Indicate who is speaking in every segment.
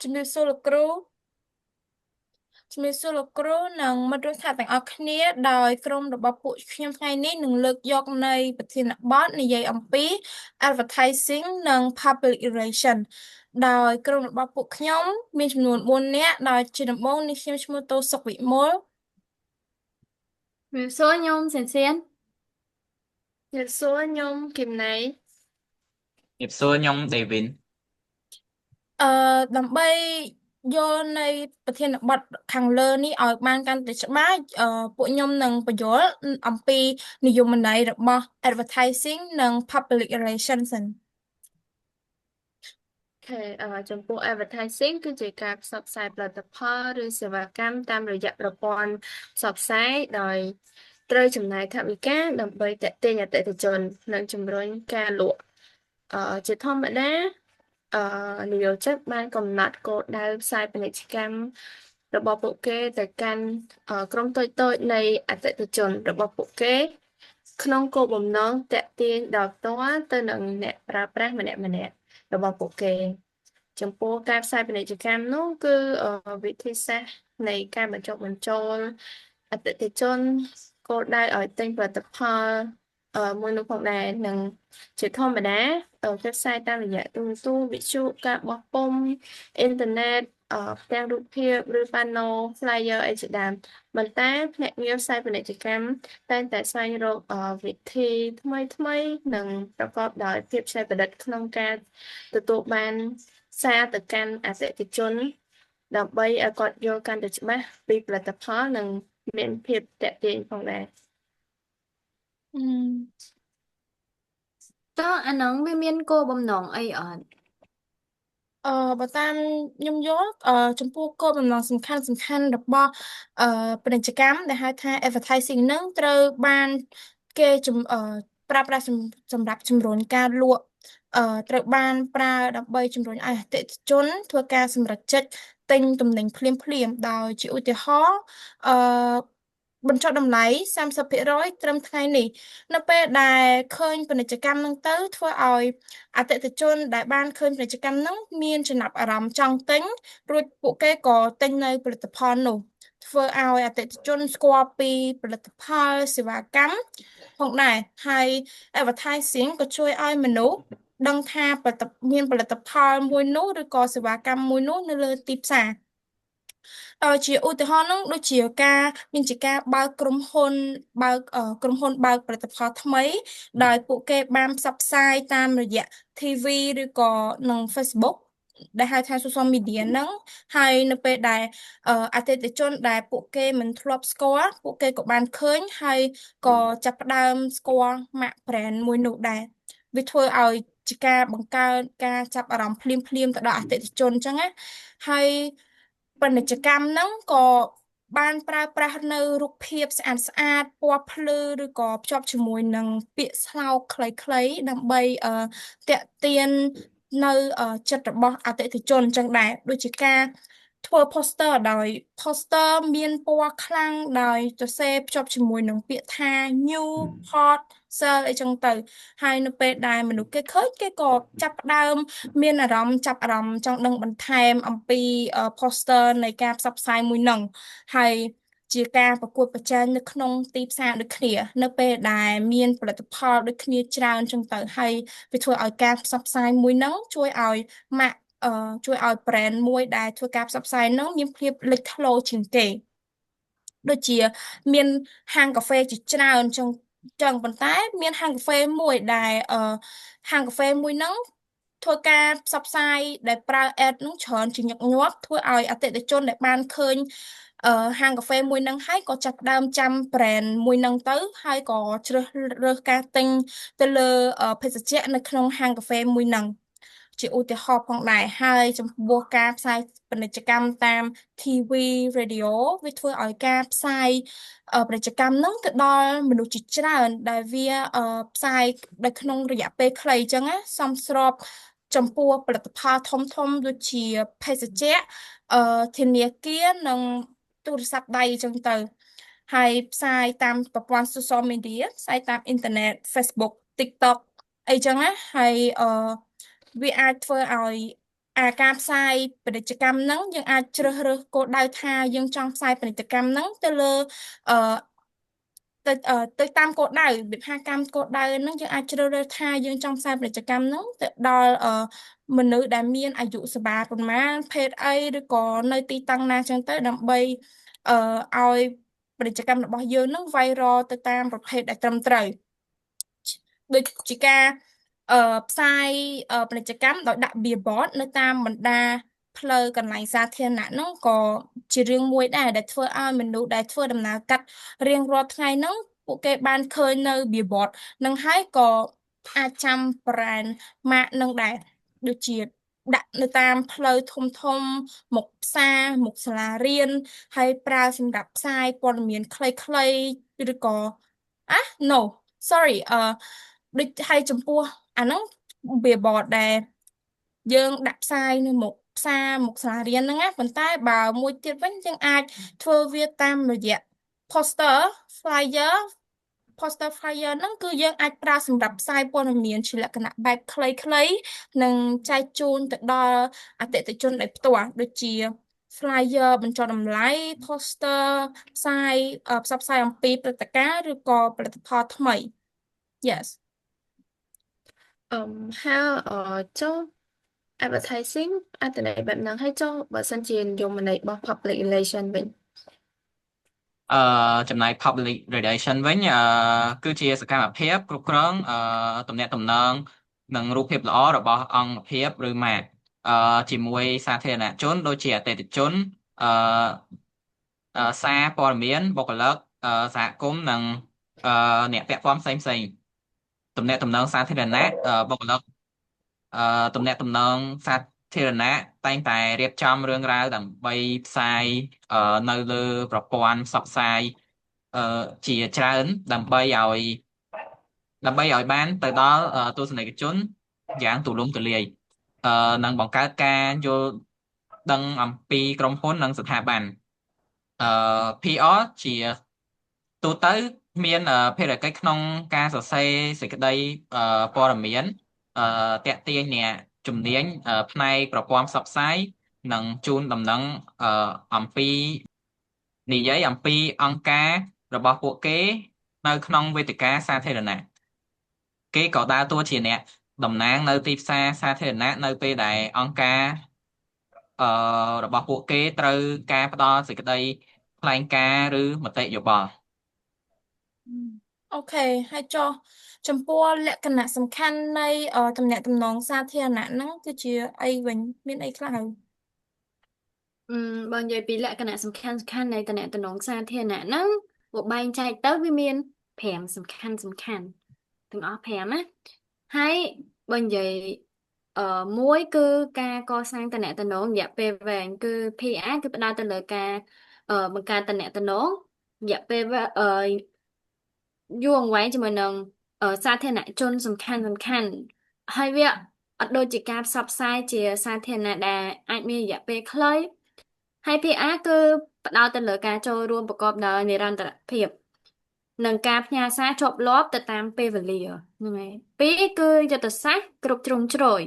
Speaker 1: ជំរាបសួរលោកគ្រូជំរាបសួរលោកគ្រូនិងមិត្តរួមថ្នាក់ទាំងអស់គ្នាដោយក្រុមរបស់ពួកខ្ញុំថ្ងៃនេះនឹងលើកយកនៃប្រធានបទនិយាយអំពី Advertising និង Public Relation ដោយក្រុមរបស់ពួកខ្ញុំមានចំនួន4នាក់ដោយជាដំបូងនេះខ្ញុំឈ្មោះតូសុកវិមល
Speaker 2: វាសួរខ្ញុំសៀន
Speaker 1: ជំរាបសួរខ្ញុំគឹមណៃ
Speaker 3: ជំរាបសួរខ្ញុំដេវីន
Speaker 1: អឺដើម្បីយល់នៃប្រធានបទខាងលើនេះឲ្យបានកាន់តែច្បាស់ពួកខ្ញុំនឹងបញ្យល់អំពីនិយមន័យរបស់ advertising និង public relations សិន
Speaker 2: ខេចំពោះ advertising គឺជាការផ្សព្វផ្សាយផលិតផលឬសេវាកម្មតាមរយៈប្រព័ន្ធផ្សព្វផ្សាយដោយត្រូវចំណាយថវិកាដើម្បីទាក់ទាញអតិថិជននិងជំរុញការលក់ជាធម្មតានិយោជិតបានកំណត់គោលដៅផ្សាយពាណិជ្ជកម្មរបស់ពួកគេទៅកាន់ក្រុមតូចៗនៃអតិថិជនរបស់ពួកគេក្នុងគោលបំណងទាក់ទាញដោយផ្ទាល់ទៅនឹងអ្នកប្រើប្រាស់ម្នាក់ៗរបស់ពួកគេចំពោះការផ្សាយពាណិជ្ជកម្មនោះគឺវិធីសាស្ត្រនៃការបញ្ចុះបញ្ចូលអតិថិជនគោលដៅឲ្យទិញផលិតផលមួយនោះផងដែរនិងជាធម្មតាគេផ្សាយតាមរយៈទូរទស្សន៍វិទ្យុការបោះពុម្ពអ៊ីនធឺណិតផ្ទាំងរូបភាពឬប៉ាណូ flyer អីជាដើមប៉ុន្តែភ្នាក់ងារផ្សាយពាណិជ្ជកម្មតែងតែស្វែងរកវិធីថ្មីៗនិងប្រកបដោយភាពច្នៃប្រឌិតក្នុងការទទួលបានសារទៅកាន់អតិថិជនដើម្បីឲ្យគាត់យល់កាន់តែច្បាស់ពីផលិតផលនិងមានភាពទាក់ទាញផងដែរ
Speaker 1: អឺ
Speaker 2: តើអាហ្នឹងវាមានគោលបំណងអីអត់
Speaker 1: បើតាមខ្ញុំយល់ចំពោះគោលបំណងសំខាន់របស់ពាណិជ្ជកម្មដែលហៅថា advertising ហ្នឹងត្រូវបានគេប្រើប្រាស់សម្រាប់ជំរុញការលក់ត្រូវបានប្រើដើម្បីជំរុញឲ្យអតិថិជនធ្វើការសម្រេចចិត្តទិញទំនិញភ្លាមដោយជាឧទាហរណ៍អឺបញ្ចុះតម្លៃ30%ត្រឹមថ្ងៃនេះនៅពេលដែលឃើញពាណិជ្ជកម្មហ្នឹងទៅធ្វើឲ្យអតិថិជនដែលបានឃើញពាណិជ្ជកម្មហ្នឹងមានចំណាប់អារម្មណ៍ចង់ទិញរួចពួកគេក៏ទិញនៅផលិតផលនោះធ្វើឲ្យអតិថិជនស្គាល់ពីផលិតផលសេវាកម្មផងដែរហើយ advertising ក៏ជួយឲ្យមនុស្សដឹងថាមានផលិតផលមួយនោះឬក៏សេវាកម្មមួយនោះនៅលើទីផ្សារដោយជាឧទាហរណ៍នោះដូចជាការបើកក្រុមហ៊ុនបើកផលិតផលថ្មីដោយពួកគេបានផ្សព្វផ្សាយតាមរយៈ TV ឬក៏នឹង Facebook ដែលហៅថា social media ហ្នឹងហើយនៅពេលដែលអតិថិជនដែលពួកគេមិនធ្លាប់ស្គាល់ពួកគេក៏បានឃើញហើយក៏ចាប់ផ្ដើមស្គាល់ម៉ាក brand មួយនោះដែរវាធ្វើឲ្យជាការបង្កើនការចាប់អារម្មណ៍ភ្លាមទៅដល់អតិថិជនអញ្ចឹងណាហើយពាណិជ្ជកម្មហ្នឹងក៏បានប្រើប្រាស់នៅរូបភាពស្អាតពណ៌ភ្លឺឬក៏ភ្ជាប់ជាមួយនឹងពាក្យស្លោកខ្លីៗដើម្បីទាក់ទាញនៅចិត្តរបស់អតិថិជនអញ្ចឹងដែរដូចជាការធ្វើ poster មានពណ៌ខ្លាំងដោយសរសេរភ្ជាប់ជាមួយនឹងពាក្យថា new hot sale អីចឹងទៅហើយនៅពេលដែលមនុស្សគេឃើញគេក៏ចាប់ផ្ដើមមានអារម្មណ៍ចាប់អារម្មណ៍ចង់ដឹងបន្ថែមអំពីposter នៃការផ្សព្វផ្សាយមួយហ្នឹងហើយជាការប្រកួតប្រជែងនៅក្នុងទីផ្សារដូចគ្នានៅពេលដែលមានផលិតផលដូចគ្នាច្រើនចឹងទៅហើយវាធ្វើឲ្យការផ្សព្វផ្សាយមួយហ្នឹងជួយឲ្យម៉ាកជួយឲ្យ brand មួយដែលធ្វើការផ្សព្វផ្សាយហ្នឹងមានភាពលេចធ្លោជាងគេដូចជាមានហាងកាហ្វេជាច្រើនចឹងប៉ុន្តែមានហាងកាហ្វេមួយដែលហាងកាហ្វេមួយហ្នឹងធ្វើការផ្សព្វផ្សាយដែលប្រើ ad ហ្នឹងច្រើនជាញឹកញាប់ធ្វើឲ្យអតិថិជនដែលបានឃើញហាងកាហ្វេមួយហ្នឹងហើយក៏ចាប់ផ្ដើមចាំ brand មួយហ្នឹងទៅហើយក៏ជ្រើសរើសការទិញទៅលើភេសជ្ជៈនៅក្នុងហាងកាហ្វេមួយហ្នឹងជាឧទាហរណ៍ផងដែរហើយចំពោះការផ្សាយពាណិជ្ជកម្មតាម TV Radio វាធ្វើឲ្យការផ្សាយពាណិជ្ជកម្មហ្នឹងទៅដល់មនុស្សជាច្រើនដែលវាផ្សាយនៅក្នុងរយៈពេលខ្លីអញ្ចឹងណាសមស្របចំពោះផលិតផលធំដូចជាភេសជ្ជៈធនាគារនិងទូរស័ព្ទដៃអញ្ចឹងទៅហើយផ្សាយតាមប្រព័ន្ធ social media ផ្សាយតាមអ៊ីនធឺណិត Facebook TikTok អីចឹងណាហើយវាអាចធ្វើឲ្យ ការផ្សាយពាណិជ្ជកម្មហ្នឹងយើងអាចជ្រើសរើសគោលដៅថាយើងចង់ផ្សាយពាណិជ្ជកម្មហ្នឹងទៅលើអឺទៅតាមគោលដៅវិភាគកម្មគោលដៅហ្នឹងយើងអាចជ្រើសរើសថាយើងចង់ផ្សាយពាណិជ្ជកម្មហ្នឹងទៅដល់មនុស្សដែលមានអាយុសេវាប្រមាណភេទអីឬក៏នៅទីតាំងណាចឹងទៅដើម្បីឲ្យពាណិជ្ជកម្មរបស់យើងហ្នឹង viral ទៅតាមប្រភេទដែលត្រឹមត្រូវដូចជាការអឺផ្សាយពាណិជ្ជកម្មដោយដាក់ billboard នៅតាមបណ្ដាផ្លូវកន្លែងសាធារណៈហ្នឹងក៏ជារឿងមួយដែរដែលធ្វើឲ្យមនុស្សដែលធ្វើដំណើរកាត់រៀងរាល់ថ្ងៃហ្នឹងពួកគេបានឃើញនៅ billboard នឹងហើយក៏អាចចាំ brand ម៉ាកនឹងដែរដូចជាដាក់នៅតាមផ្លូវធំធំមុខផ្សារមុខសាលារៀនហើយប្រើសម្រាប់ផ្សាយព័ត៌មានខ្លីៗឬក៏อ่ะ no sorry ដូចហើយចំពោះអាហ្នឹង billboard ដែលយើងដាក់ផ្សាយនៅមុខផ្សារមុខសាលារៀនហ្នឹងណាប៉ុន្តែបើមួយទៀតវិញយើងអាចធ្វើវាតាមរយៈ poster flyer flyer ហ្នឹងគឺយើងអាចប្រើសម្រាប់ផ្សាយព័ត៌មានជាលក្ខណៈបែបខ្លីៗនិងចែកជូនទៅដល់អតិថិជនដោយផ្ទាល់ដូចជា flyer បញ្ចុះតម្លៃ poster ផ្សាយផ្សព្វផ្សាយអំពីព្រឹត្តិការណ៍ឬក៏ផលិតផលថ្មី yes
Speaker 2: ហើយចុះ advertising អត្ថន័យបែបហ្នឹងហើយចុះបើសិនជានិយមន័យរបស់ public relation វិញ
Speaker 3: ចំណែក public relation វិញគឺជាសកម្មភាពគ្រប់គ្រងទំនាក់ទំនងនិងរូបភាពល្អរបស់អង្គភាពឬម៉ាកជាមួយសាធារណជនដូចជាអតិថិជនអឺសារព័ត៌មានបុគ្គលិកសហគមន៍និងអ្នកពាក់ព័ន្ធផ្សេងៗទំនាក់ទំនងសាធារណៈបុគ្គលិកទំនាក់ទំនងសាធារណៈតែងតែរៀបចំរឿងរ៉ាវដើម្បីផ្សាយនៅលើប្រព័ន្ធផ្សព្វផ្សាយជាច្រើនដើម្បីឲ្យបានទៅដល់ទស្សនិកជនយ៉ាងទូលំទូលាយនិងបង្កើតការយល់ដឹងអំពីក្រុមហ៊ុននិងស្ថាប័នPR ជាទូទៅមានភារកិច្ចក្នុងការសរសេរសេចក្តីព័ត៌មានទាក់ទាញអ្នកជំនាញផ្នែកប្រព័ន្ធផ្សព្វផ្សាយនិងជូនដំណឹងអំពីនិយាយអំពីអង្គការរបស់ពួកគេនៅក្នុងវេទិកាសាធារណៈគេក៏ដើរតួជាអ្នកតំណាងនៅទីផ្សារសាធារណៈនៅពេលដែលអង្គការរបស់ពួកគេត្រូវការផ្ដល់សេចក្តីថ្លែងការណ៍ឬមតិយោបល់
Speaker 1: អូខេហើយចុះចំពោះលក្ខណៈសំខាន់នៃទំនាក់ទំនងសាធារណៈហ្នឹងគឺជាអីវិញមានអីខ្លះហើយ
Speaker 4: បើនិយាយពីលក្ខណៈសំខាន់នៃតំណែងសាធារណៈហ្នឹងពួកបែងចែកទៅវាមាន5សំខាន់ទាំងអស់5ណាហើយបើនិយាយមួយគឺការកសាងតំណែងរយៈពេលវែងគឺ PR គឺផ្ដោតទៅលើការបង្កើតតំណែងរយៈពេលយូរអង្វែងជាមួយនឹងសាធារណជនសំខាន់ហើយវាអត់ដូចជាការផ្សព្វផ្សាយជាសាធារណៈដែលអាចមានរយៈពេលខ្លីហើយ PR គឺផ្ដោតទៅលើការចូលរួមប្រកបដោយនិរន្តរភាពនិងការផ្ញើសារជាប់លាប់ទៅតាមពេលវេលាហ្នឹងហើយពីរគឺយុទ្ធសាស្ត្រគ្រប់ជ្រុងជ្រោយ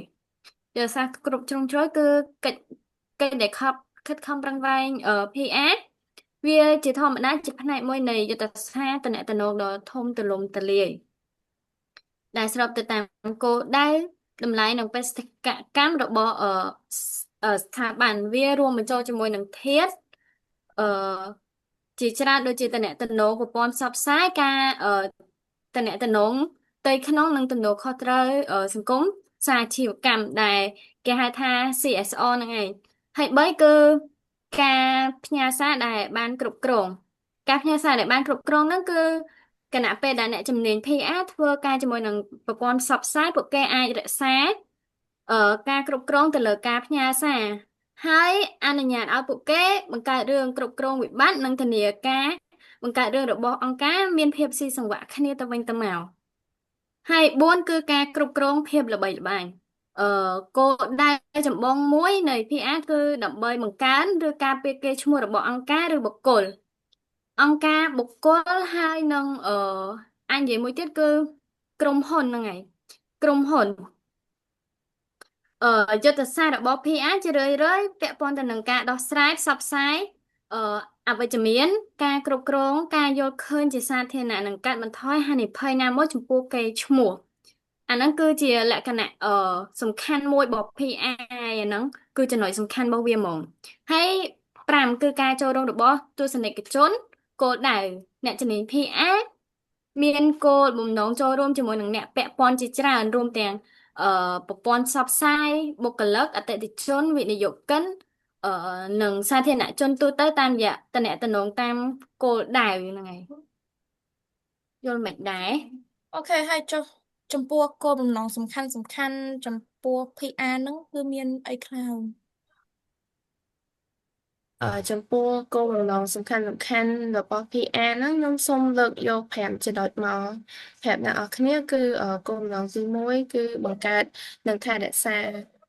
Speaker 4: យុទ្ធសាស្ត្រគ្រប់ជ្រុងជ្រោយគឺកិច្ចដែលខិតខំប្រឹងប្រែងPR វាជាធម្មតាជាផ្នែកមួយនៃយុទ្ធសាស្ត្រតំណែងដ៏ធំទូលំទូលាយដែលស្របទៅតាមគោលដៅតម្លៃនិងបេសកកម្មរបស់ស្ថាប័នវារួមបញ្ចូលជាមួយនឹងធាតុអឺជាច្រើនដូចជាតំណែងប្រព័ន្ធផ្សព្វផ្សាយការតំណែងផ្ទៃក្នុងនិងទំនួលខុសត្រូវសង្គមសាជីវកម្មដែលគេហៅថា CSR ហ្នឹងឯងហើយ3គឺការផ្ញើសារដែលបានគ្រប់គ្រងការផ្ញើសារដែលបានគ្រប់គ្រងហ្នឹងគឺគណៈពេលដែលអ្នកជំនាញ PR ធ្វើការជាមួយនឹងប្រព័ន្ធផ្សព្វផ្សាយពួកគេអាចរក្សាការគ្រប់គ្រងទៅលើការផ្ញើសារហើយអនុញ្ញាតឲ្យពួកគេបង្កើតរឿងគ្រប់គ្រងវិបត្តិនិងធានាការបង្កើតរឿងរបស់អង្គការមានភាពស៊ីសង្វាក់គ្នាទៅវិញទៅមកហើយ4គឺការគ្រប់គ្រងភាពល្បីល្បាញគោលដៅចម្បងមួយនៃ PR គឺដើម្បីបង្កើនឬការពារកេរ្តិ៍ឈ្មោះរបស់អង្គការឬបុគ្គលហើយនឹងអញនិយាយមួយទៀតគឺក្រុមហ៊ុនហ្នឹងឯងក្រុមហ៊ុន យុទ្ធសាស្ត្ររបស់ PR ជារឿយៗពាក់ព័ន្ធទៅនឹងការដោះស្រាយផ្សព្វផ្សាយអអវិជ្ជមានការគ្រប់គ្រងការយល់ឃើញជាសាធារណៈនិងកាត់បន្ថយហានិភ័យណាមួយចំពោះកេរ្តិ៍ឈ្មោះអាហ្នឹងគឺជាលក្ខណៈសំខាន់មួយរបស់ PR អាហ្នឹងគឺចំណុចសំខាន់របស់វាហ្មងហើយ5គឺការចូលរួមរបស់ទស្សនិកជនគោលដៅអ្នកជំនាញ PR មានគោលបំណងចូលរួមជាមួយនឹងអ្នកពាក់ព័ន្ធជាច្រើនរួមទាំងអឺប្រព័ន្ធផ្សព្វផ្សាយបុគ្គលិកអតិថិជនវិនិយោគិនអឺនិងសាធារណជនទូទៅតាមរយៈតំណែងតាមគោលដៅហ្នឹងហើយយល់មិនដែរ
Speaker 1: អូខេហើយចុះចំពោះគោលបំណងសំខាន់ចំពោះ PR ហ្នឹងគឺមានអីខ្លះហើយ
Speaker 2: ចំពោះគោលបំណងសំខាន់របស់ PR ហ្នឹងខ្ញុំសូមលើកយក5ចំណុចមកប្រាប់អ្នកនរគ្នាគឺគោលបំណងទី1គឺបង្កើតនិងថែរក្សា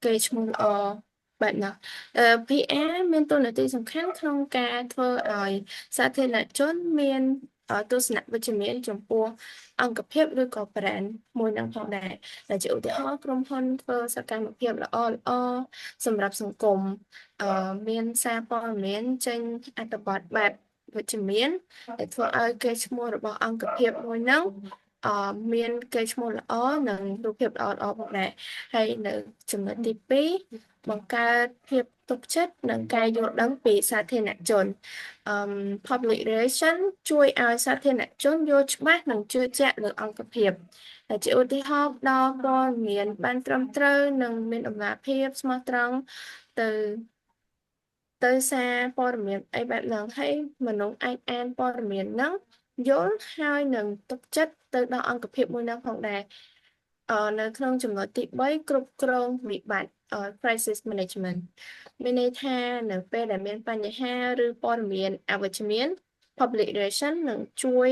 Speaker 2: កេរ្តិ៍ឈ្មោះល្អបែបណាPR មានតួនាទីសំខាន់ក្នុងការធ្វើឲ្យសាធារណជនមានទស្សនវិជ្ជមានចំពោះអង្គភាពឬក៏ brand មួយនឹងផងដែរដែលជាឧទាហរណ៍ក្រុមហ៊ុនធ្វើសកម្មភាពល្អសម្រាប់សង្គមមានសារព័ត៌មានចេញអត្ថបទបែបវិជ្ជមានដែលធ្វើឲ្យកេរ្តិ៍ឈ្មោះរបស់អង្គភាពមួយហ្នឹងមានកេរ្តិ៍ឈ្មោះល្អនិងរូបភាពល្អផងដែរហើយនៅចំណុចទី2បង្កើតភាពទុកចិត្តនិងការយល់ដឹងពីសាធារណជនpublic relation ជួយឲ្យសាធារណជនយល់ច្បាស់និងជឿជាក់លើអង្គភាពដែលជាឧទាហរណ៍ផ្ដល់ព័ត៌មានបានត្រឹមត្រូវនិងមានតម្លាភាពស្មោះត្រង់ទៅសារព័ត៌មានអីបែបហ្នឹងហើយមនុស្សអាចអានព័ត៌មានហ្នឹងយល់ហើយនឹងទុកចិត្តទៅដល់អង្គភាពមួយហ្នឹងផងដែរនៅក្នុងចំណុចទី3គ្រប់គ្រងវិបត្តិcrisis management មានន័យថានៅពេលដែលមានបញ្ហាឬព័ត៌មានអវិជ្ជមាន public relation នឹងជួយ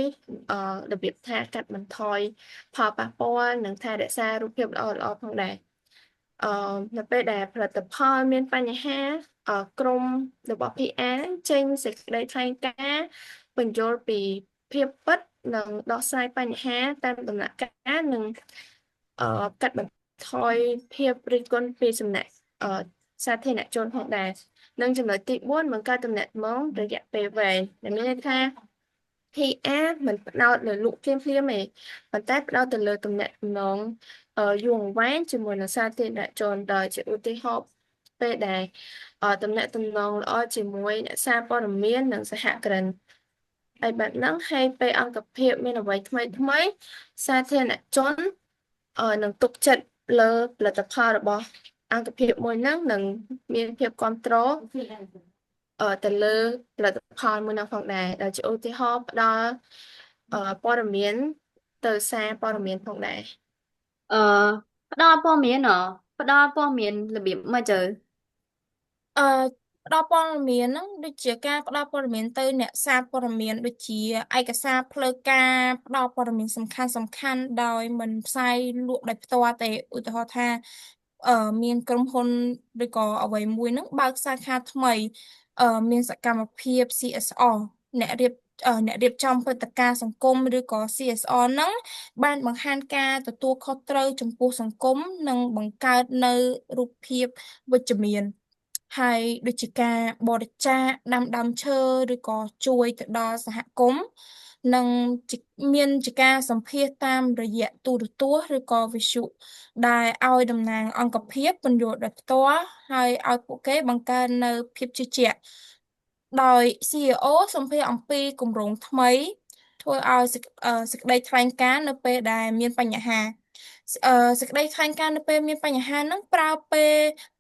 Speaker 2: របៀបថាកាត់បន្ថយផលប៉ះពាល់និងថែរក្សារូបភាពល្អផងដែរនៅពេលដែលផលិតផលមានបញ្ហាក្រុមរបស់ PR ចេញសេចក្តីថ្លែងការណ៍បញ្យល់ពីភាពពិតនិងដោះស្រាយបញ្ហាតាមដំណាក់កាលនិងកាត់បន្ថយភាពរិះគន់ពីសំណាក់សាធារណជនផងដែរនិងចំណុចទី4បង្កើតទំនាក់ទំនងរយៈពេលវែងដែលមានន័យថា PR មិនផ្ដោតលើលក់ភ្លាមៗទេប៉ុន្តែផ្ដោតទៅលើទំនាក់ទំនងយូរអង្វែងជាមួយនឹងសាធារណជនដោយជាឧទាហរណ៍ពេលដែលទំនាក់ទំនងល្អជាមួយអ្នកសារព័ត៌មាននិងសហគ្រិនហើយបែបហ្នឹងហើយពេលអង្គភាពមានអ្វីថ្មីសាធារណជននឹងទុកចិត្តលើផលិតផលរបស់អង្គភាពមួយហ្នឹងនឹងមានភាពគ្រប់គ្រងទៅលើផលិតផលមួយហ្នឹងផងដែរដែលជាឧទាហរណ៍ផ្ដល់ព័ត៌មានទៅសារព័ត៌មានផងដែរ
Speaker 4: អឺផ្ដល់ព័ត៌មានផ្ដល់ព័ត៌មានរបៀបម៉េចទៅ
Speaker 1: អឺផ្ដល់ព័ត៌មានហ្នឹងដូចជាការផ្ដល់ព័ត៌មានទៅអ្នកសារព័ត៌មានដូចជាឯកសារផ្លូវការផ្ដល់ព័ត៌មានសំខាន់ដោយមិនផ្សាយលក់ដោយផ្ទាល់ទេឧទាហរណ៍ថាអឺមានក្រុមហ៊ុនឬក៏អ្វីមួយហ្នឹងបើកសាខាថ្មីមានសកម្មភាព CSR អ្នករៀបអ្នករៀបចំព្រឹត្តិការណ៍សង្គមឬក៏ CSR ហ្នឹងបានបង្ហាញការទទួលខុសត្រូវចំពោះសង្គមនិងបង្កើតនៅរូបភាពវិជ្ជមាន ហើយដូចជាការបរិច្ចាគដាំដើមឈើឬក៏ជួយទៅដល់សហគមន៍និងជាមានជាការសម្ភាសន៍តាមរយៈទូរទស្សន៍ឬក៏វិទ្យុដែលឲ្យតំណាងអង្គភាពពន្យល់ដោយផ្ទាល់ហើយឲ្យពួកគេបង្កើននៅភាពជឿជាក់ដោយ CEO សម្ភាសន៍អំពីគម្រោងថ្មីធ្វើឲ្យសេចក្តីថ្លែងការណ៍នៅពេលដែលមានបញ្ហាអឺសេចក្តីថ្លែងការណ៍នៅពេលមានបញ្ហាហ្នឹងប្រើពេល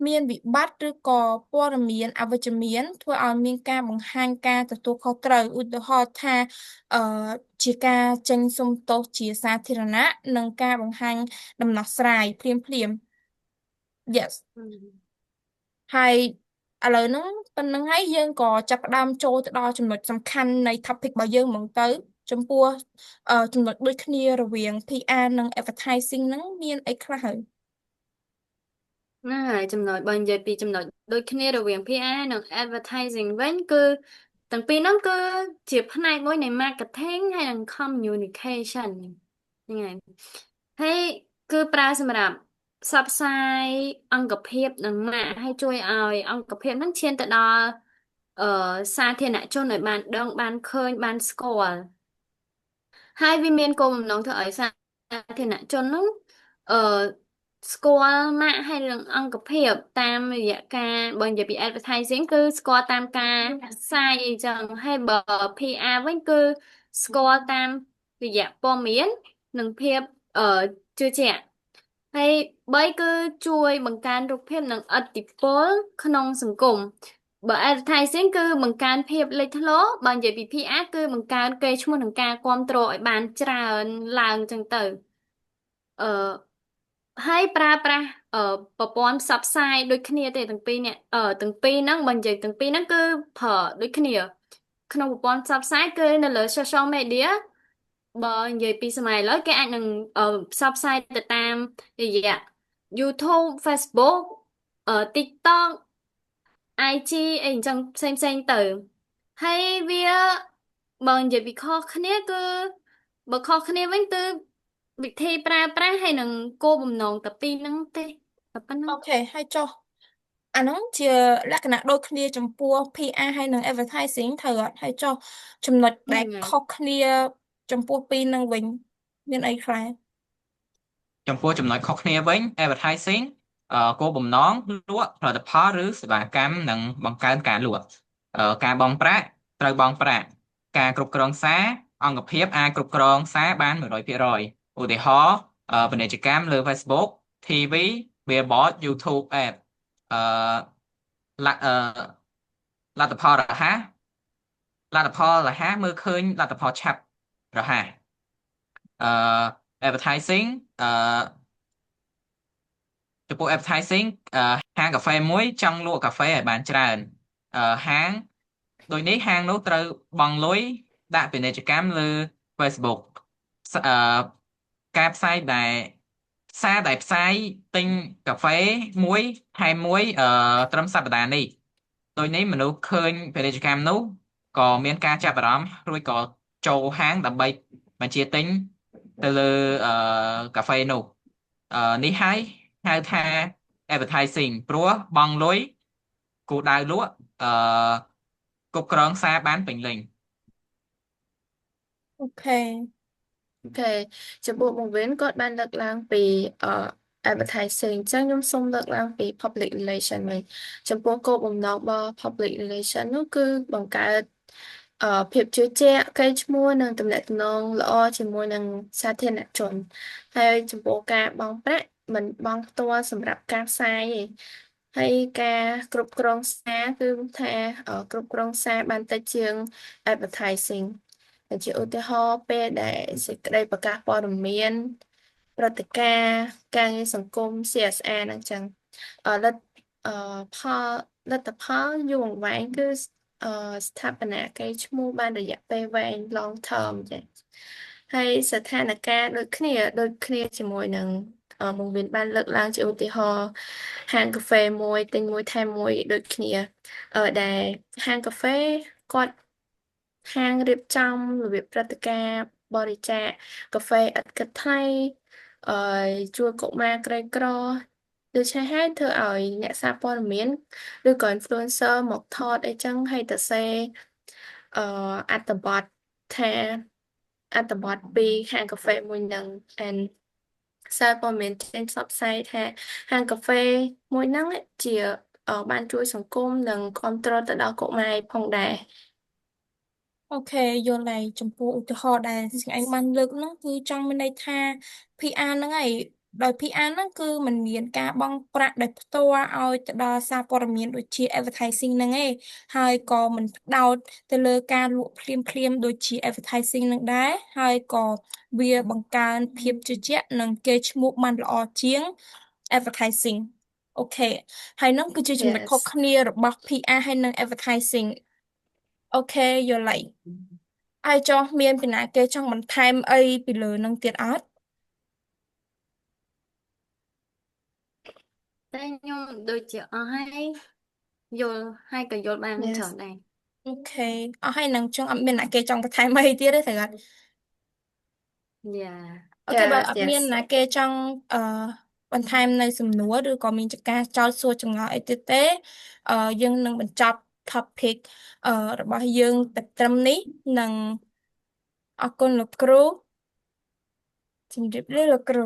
Speaker 1: មានវិបត្តិឬក៏ព័ត៌មានអវិជ្ជមានធ្វើឲ្យមានការបង្ហាញការទទួលខុសត្រូវឧទាហរណ៍ថាអឺជាការចេញសុំទោសជាសាធារណៈនិងការបង្ហាញដំណោះស្រាយភ្លាម yes ហើយឥឡូវហ្នឹងប៉ុណ្្នឹងហើយយើងក៏ចាប់ផ្ដើមចូលទៅដល់ចំណុចសំខាន់នៃ topic របស់យើងហ្មងទៅចំពោះចំណុចដូចគ្នារវាង PR និង advertising ហ្នឹងមានអីខ្លះហើយ
Speaker 4: ហ្នឹងហើយចំណុចបើនិយាយពីចំណុចដូចគ្នារវាង PR និង advertising វិញគឺទាំងពីរហ្នឹងគឺជាផ្នែកមួយនៃ marketing ហើយនិង communication ហ្នឹងហើយហើយគឺប្រើសម្រាប់ ផ្សព្វផ្សាយអង្គភាពនឹងម៉ាកឲ្យជួយឲ្យអង្គភាពហ្នឹងឈានទៅដល់អឺសាធារណជនឲ្យបានដឹងបានឃើញបានស្គាល់ ហើយវាមានគោលបំណងធ្វើឲ្យសាធារណជនហ្នឹងអឺស្គាល់ម៉ាកហើយនឹងអង្គភាពតាមរយៈការបើនិយាយពី advertising គឺស្គាល់តាមការផ្សាយអីចឹងហើយបើ PR វិញគឺស្គាល់តាមរយៈព័ត៌មាននិងភាពអឺជឿជាក់ហើយបីគឺជួយបង្កើនរូបភាពនិងឥទ្ធិពលក្នុងសង្គមបើ advertising គឺបង្កើនភាពលេចធ្លោបើនិយាយពី PR គឺបង្កើនកេរ្តិ៍ឈ្មោះនិងការគាំទ្រឲ្យបានច្រើនឡើងចឹងទៅអឺហើយប្រើប្រាស់ប្រព័ន្ធផ្សព្វផ្សាយដូចគ្នាទេទាំងពីរเนี่ยទាំងពីរហ្នឹងបើនិយាយទាំងពីរហ្នឹងគឺប្រើដូចគ្នាក្នុងប្រព័ន្ធផ្សព្វផ្សាយគឺនៅលើ social media បើនិយាយពីសម័យឥឡូវគេអាចនឹងផ្សព្វផ្សាយទៅតាមរយៈ YouTube Facebook TikTok IG អីអញ្ចឹងផ្សេងផ្សេងទៅហើយវាបើនិយាយពីខុសគ្នាគឺបើខុសគ្នាវិញគឺវិធីប្រើប្រាស់ហើយនឹងគោលបំណងតែពីរហ្នឹងទេតែប៉ុណ្្នឹង
Speaker 1: អូខេហើយចុះអាហ្នឹងជាលក្ខណៈដូចគ្នាចំពោះ PR ហើយនិង advertising ត្រូវអត់ហើយចុះចំណុចដែល
Speaker 4: ហ្នឹងហើយ
Speaker 1: ខុសគ្នាចំពោះពីរហ្នឹងវិញមានអីខ្លះ
Speaker 3: ចំពោះចំណុចខុសគ្នាវិញ advertising គោលបំណងលក់ផលិតផលឬសេវាកម្មនិងបង្កើនការលក់ការបង់ប្រាក់ត្រូវបង់ប្រាក់ការគ្រប់គ្រងសារអង្គភាពអាចគ្រប់គ្រងសារបាន100%ឧទាហរណ៍ពាណិជ្ជកម្មលើ Facebook TV Billboard YouTube Ad អឺលទ្ធលទ្ធផលរហ័សមើលឃើញលទ្ធផលឆាប់រហ័សអឺ advertising ចំពោះ advertising ហាងកាហ្វេមួយចង់លក់កាហ្វេឲ្យបានច្រើនហាងដូចនេះហាងនោះត្រូវបង់លុយដាក់ពាណិជ្ជកម្មលើ Facebook សការផ្សាយដែលផ្សាយទិញកាហ្វេមួយថែមមួយត្រឹមសប្តាហ៍នេះដូចនេះមនុស្សឃើញពាណិជ្ជកម្មនោះក៏មានការចាប់អារម្មណ៍រួចក៏ចូលហាងដើម្បីបញ្ជាទិញទៅលើកាហ្វេនោះនេះហើយហៅថា advertising ព្រោះបង់លុយគោលដៅលក់គ្រប់គ្រងសារបានពេញលេញ
Speaker 1: អូខេ
Speaker 2: អូខេចំពោះបង្រៀនគាត់បានលើកឡើងពីadvertising អញ្ចឹងខ្ញុំសូមលើកឡើងពី public relation វិញចំពោះគោលបំណងរបស់ public relation នោះគឺបង្កើតភាពជឿជាក់កេរ្តិ៍ឈ្មោះនិងទំនាក់ទំនងល្អជាមួយនឹងសាធារណជនហើយចំពោះការបង់ប្រាក់មិនបង់ផ្ទាល់សម្រាប់ការផ្សាយទេហើយការគ្រប់គ្រងសារគឺថាគ្រប់គ្រងសារបានតិចជាង advertising ដូចជាឧទាហរណ៍ពេលដែលសេចក្តីប្រកាសព័ត៌មានព្រឹត្តិការណ៍ការងារសង្គម CSR ហ្នឹងចឹងលទ្ធផលលទ្ធផលយូរអង្វែងគឺស្ថាបនាកេរ្តិ៍ឈ្មោះបានរយៈពេលវែង long term ចា៎ហើយស្ថានភាពដូចគ្នាជាមួយនឹងបង្រៀនបានលើកឡើងជាឧទាហរណ៍ហាងកាហ្វេមួយទិញមួយថែមមួយដូចគ្នាដែលហាងកាហ្វេគាត់ហាងរៀបចំរបៀបព្រឹត្តិការណ៍បរិច្ចាគកាហ្វេឥតគិតថ្លៃអឺជួយកុមារក្រីក្រដូច្នេះហើយធ្វើឲ្យអ្នកសារព័ត៌មានឬក៏ influencer មកថតអីចឹងហើយទៅសេអត្ថបទថាអត្ថបទពីហាងកាហ្វេមួយនឹង and សារព័ត៌មានចេញផ្សព្វផ្សាយថាហាងកាហ្វេមួយហ្នឹងជាបានជួយសង្គមនិងគ្រប់គ្រងទៅដល់កុមារផងដែរ
Speaker 1: អូខេយល់ហើយចំពោះឧទាហរណ៍ដែលស្អែកបានលើកហ្នឹងគឺចង់មានន័យថា PR ហ្នឹងហើយដោយ PR ហ្នឹងគឺมันមានការបង់ប្រាក់ដោយផ្ទាល់ឲ្យទៅដល់សារព័ត៌មានដូចជា advertising ហ្នឹងឯងហើយក៏มันផ្ដោតទៅលើការលក់ភ្លាមដូចជា advertising ហ្នឹងដែរហើយក៏វាបង្កើនភាពជឿជាក់និងកេរ្តិ៍ឈ្មោះបានល្អជាង advertising អូខេហើយហ្នឹងគឺជាចំណុចខុស
Speaker 2: Yes
Speaker 1: គ្នារបស់ PR ហើយនិង advertising អូខេយល់ហើយហើយចុះមានពីណាគេចង់បន្ថែមអីពីលើនឹងទៀតអត់
Speaker 4: តែខ្ញុំដូចជាអស់ហើយយល់ហើយក៏យល់បានច្រ
Speaker 2: Yes
Speaker 4: េីដែរ
Speaker 1: អូខេអស់ហើយនឹងចង់អត់មានណាគេចង់បន្ថែមអីទៀតទេត្រូវអត់
Speaker 4: យ៉ា
Speaker 1: អូខេបើ
Speaker 2: Yes
Speaker 1: អត់មាន
Speaker 2: yes
Speaker 1: ណាគេចង់ បន្ថែមនៅសំណួរឬក៏មានការចោទសួរចម្ងល់អីទៀតទេយើងនឹងបញ្ចប់ topic របស់យើងតែត្រឹមនេះនិងអរគុណលោកគ្រូជំរាបលាលោកគ្រូ